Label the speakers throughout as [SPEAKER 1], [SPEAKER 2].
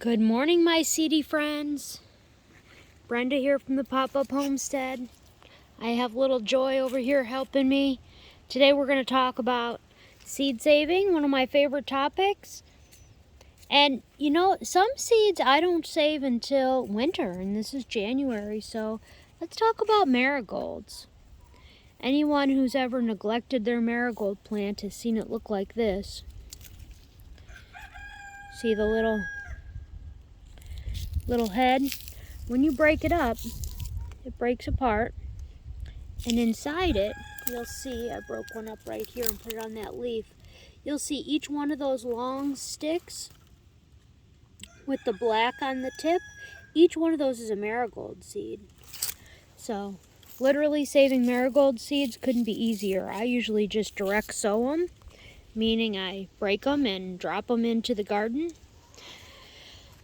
[SPEAKER 1] Good morning, my seedy friends. Brenda here from the Pop-Up Homestead. I have little Joy over here helping me. Today we're going to talk about seed saving, one of my favorite topics. And you know, some seeds I don't save until winter, and this is January, so let's talk about marigolds. Anyone who's ever neglected their marigold plant has seen it look like this. See the little head? When you break it up, it breaks apart, and inside it, you'll see, I broke one up right here and put it on that leaf. You'll see each one of those long sticks with the black on the tip. Each one of those is a marigold seed. So, literally saving marigold seeds couldn't be easier. I usually just direct sow them, meaning I break them and drop them into the garden.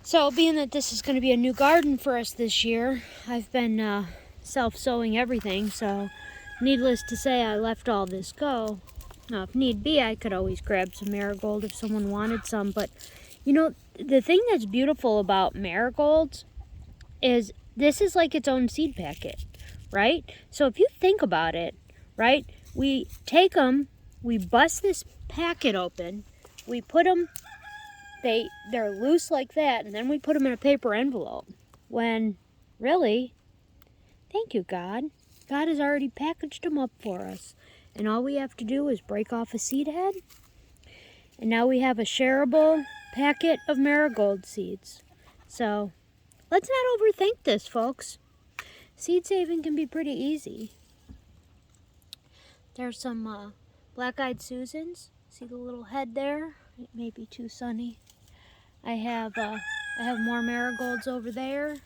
[SPEAKER 1] So, being that this is going to be a new garden for us this year, I've been self-sowing everything, so needless to say, I let all this go. Now, if need be, I could always grab some marigold if someone wanted some, but you know, the thing that's beautiful about marigolds is this is like its own seed packet, right? So if you think about it, right, we take them, we bust this packet open, we put them, they're loose like that, and then we put them in a paper envelope. When, really, thank you, God. God has already packaged them up for us. And all we have to do is break off a seed head. And now we have a shareable packet of marigold seeds. So, let's not overthink this, folks. Seed saving can be pretty easy. There's some black-eyed Susans. See the little head there? It may be too sunny. I have more marigolds over there.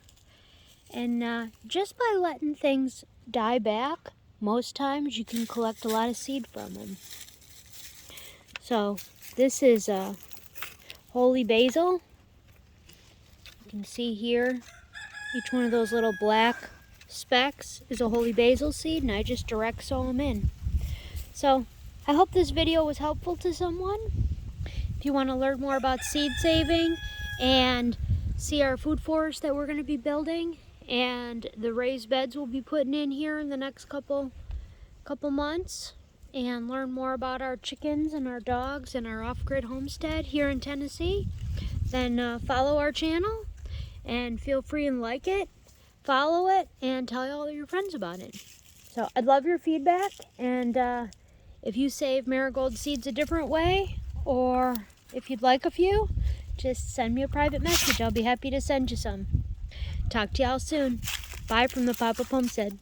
[SPEAKER 1] And just by letting things die back, most times you can collect a lot of seed from them. So this is holy basil. You can see here, each one of those little black specks is a holy basil seed, and I just direct sow them in. So I hope this video was helpful to someone. If you want to learn more about seed saving and see our food forest that we're going to be building and the raised beds we'll be putting in here in the next couple months, and learn more about our chickens and our dogs and our off-grid homestead here in Tennessee, then follow our channel and feel free and like it, follow it, and tell all your friends about it. So I'd love your feedback, and if you save marigold seeds a different way, or if you'd like a few, just send me a private message. I'll be happy to send you some. Talk to y'all soon. Bye from the Pop-Up Homestead.